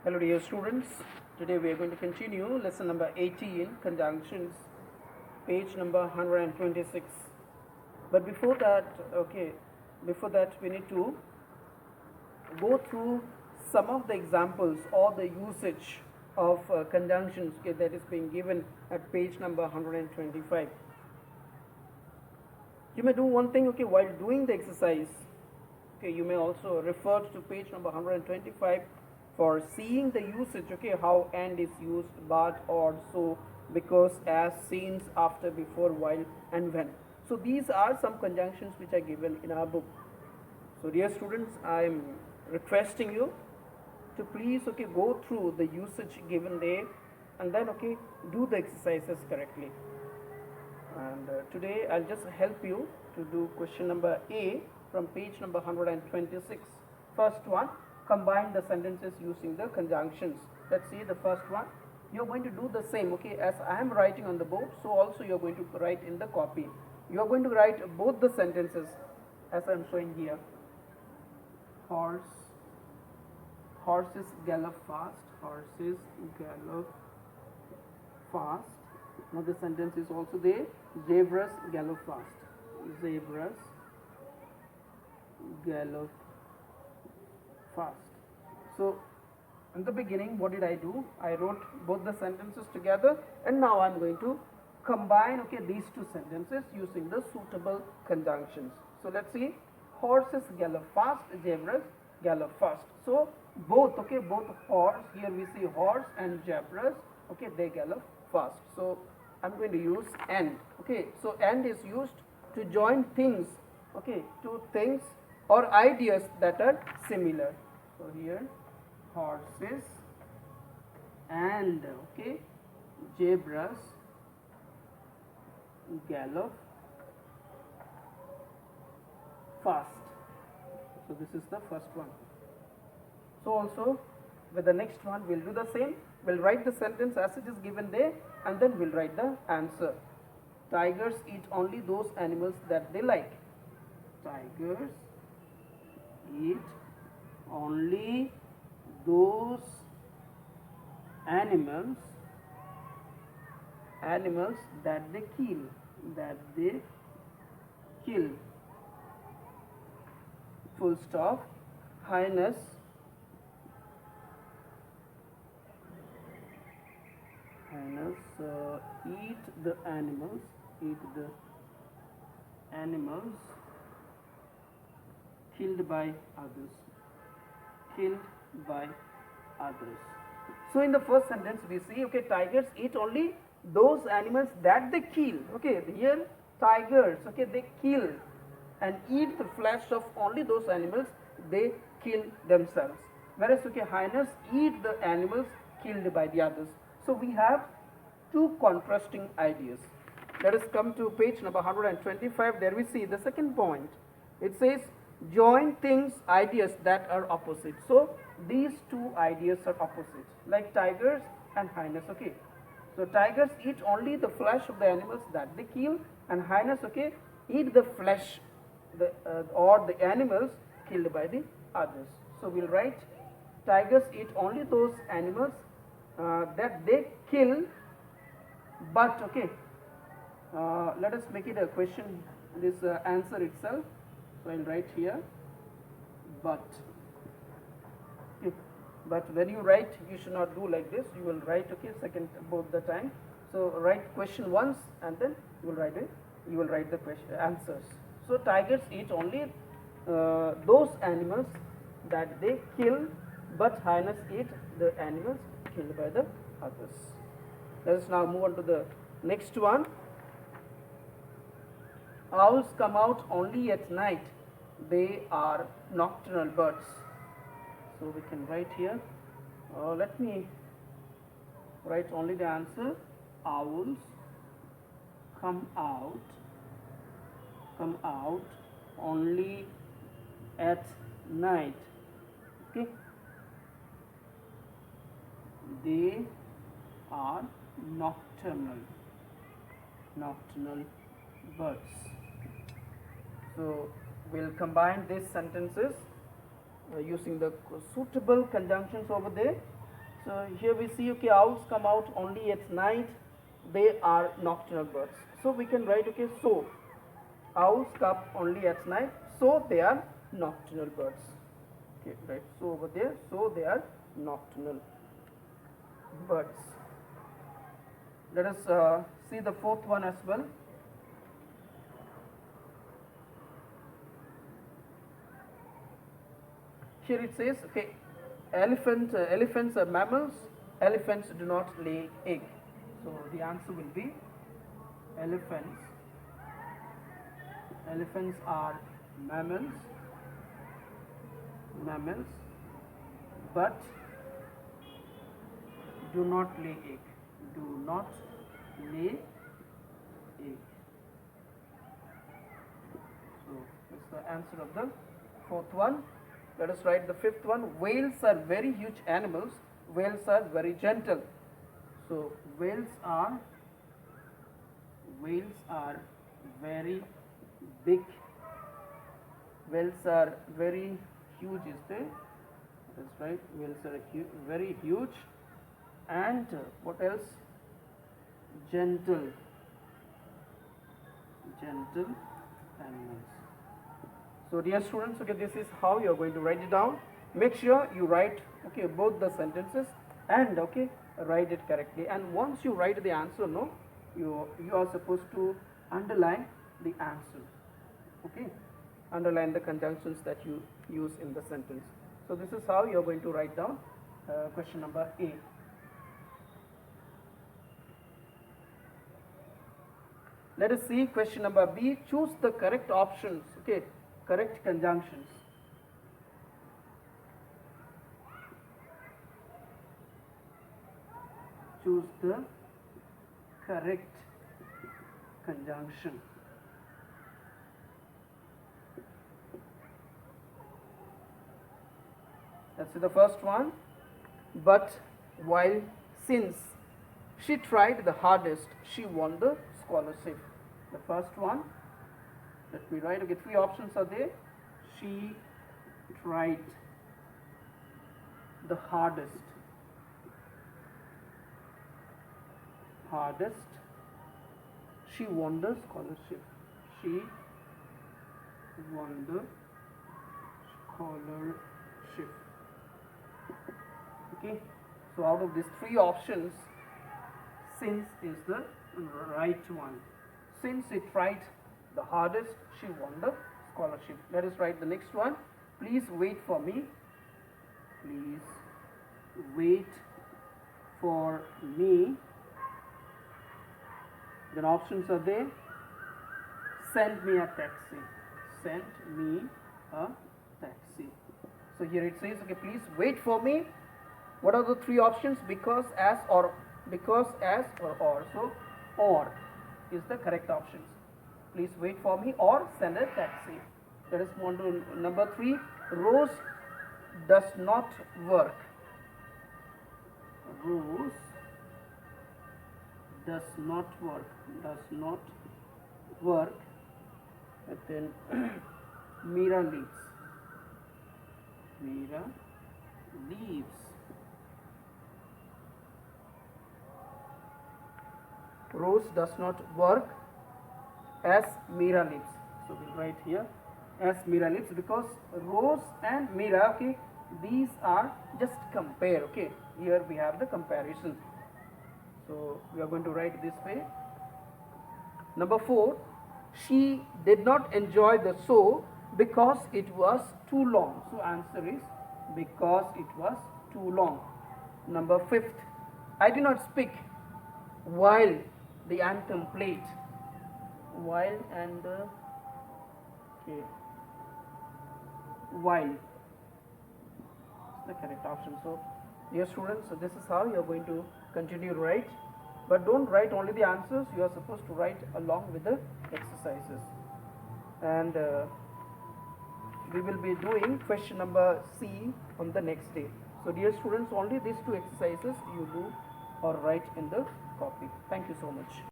Hello dear students, today we are going to continue lesson number 18, conjunctions, page number 126. But before that we need to go through some of the examples or the usage of conjunctions that is being given at page number 125. You may do one thing, while doing the exercise, you may also refer to page number 125 for seeing the usage, how and is used, but, or, so, because, as, since, after, before, while, and when. So these are some conjunctions which are given in our book. So dear students, I am requesting you to please go through the usage given there and then do the exercises correctly. And today I'll just help you to do question number A from page number 126. First one, combine the sentences using the conjunctions. Let's see the first one. You're going to do the same, as I am writing on the board, so also you're going to write in the copy. You're going to write both the sentences as I'm showing here. Horses gallop fast. Horses gallop fast. Now the sentence is also there. Zebras gallop fast. Zebras gallop fast. So in the beginning, what did I do? I wrote both the sentences together, and now I'm going to combine these two sentences using the suitable conjunctions. So let's see. Horses gallop fast, zebras gallop fast. So both horse, here we see horse, and zebras, they gallop fast. So I'm going to use and. So and is used to join things, to things or ideas that are similar. So here horses and zebras gallop fast. So this is the first one. So also with the next one we'll do the same. We'll write the sentence as it is given there, and then we'll write the answer. Tigers eat only those animals that they like. Tigers eat only those animals that they kill. Full stop. Highness eat the animals killed by others. So in the first sentence we see tigers eat only those animals that they kill. Here tigers they kill and eat the flesh of only those animals they kill themselves, whereas hyenas eat the animals killed by the others. So we have two contrasting ideas. Let us come to page number 125. There we see the second point. It says join things, ideas that are opposite. So these two ideas are opposite, like tigers and hyenas. So tigers eat only the flesh of the animals that they kill, and hyenas eat the flesh or the animals killed by the others. So we'll write tigers eat only those animals that they kill, but let us make it a question, this answer itself. So I'll write here but. But when you write, you should not do like this. You will write second both the time. So write question once, and then you will write the question answers. So tigers eat only those animals that they kill, but hyenas eat the animals killed by the others. Let us now move on to the next one. Owls come out only at night. They are nocturnal birds. So we can write here. Let me write only the answer. Owls come out only at night. They are nocturnal birds. So we'll combine these sentences using the suitable conjunctions over there. So here we see, okay, owls come out only at night. They are nocturnal birds. So we can write, okay, so owls come only at night, so they are nocturnal birds. Okay, right. So over there, so they are nocturnal birds. Let us see the fourth one as well. Here it says, okay, elephants are mammals. Elephants do not lay egg. So the answer will be elephants. Elephants are mammals, but do not lay egg. Do not lay egg. So that's the answer of the fourth one. Let us write the fifth one. Whales are very huge animals. Whales are very gentle. So whales are very big. Whales are very huge, is there? That's right. Whales are very huge. And what else? Gentle animals. So dear students, okay, this is how you are going to write it down. Make sure you write, okay, both the sentences and, okay, write it correctly. And once you write the answer, no, you are supposed to underline the answer. Okay, underline the conjunctions that you use in the sentence. So this is how you are going to write down question number A. Let us see question number B. Choose the correct options. Okay, correct conjunctions. Choose the correct conjunction. Let's see the first one. But while since she tried the hardest, she won the scholarship. The first one, let me write, okay, three options are there. She tried the hardest. She won the scholarship. She won the scholarship. Okay, so out of these three options, since is the right one. Since she tried the hardest, she won the scholarship. Let us write the next one. Please wait for me. Please wait for me. Then options are there. Send me a taxi. Send me a taxi. So here it says, okay, please wait for me. What are the three options? Because, as, or. Because, as, or. So or is the correct options. Please wait for me or send a taxi. Let us move on to number 3. Rose does not work. Rose does not work. And then Mira leaves. Rose does not work as Mira lives. So we'll write here as Mira lives, because Rose and Mira, okay, these are just compare. Okay, here we have the comparison. So we are going to write this way. Number 4, she did not enjoy the show because it was too long. So answer is because it was too long. Number 5th, I did not speak while the anthem played. While and while is the correct option. So dear students, so this is how you are going to continue to write, but don't write only the answers. You are supposed to write along with the exercises, and we will be doing question number C on the next day. So dear students, only these 2 exercises you do or write in the copy. Thank you so much.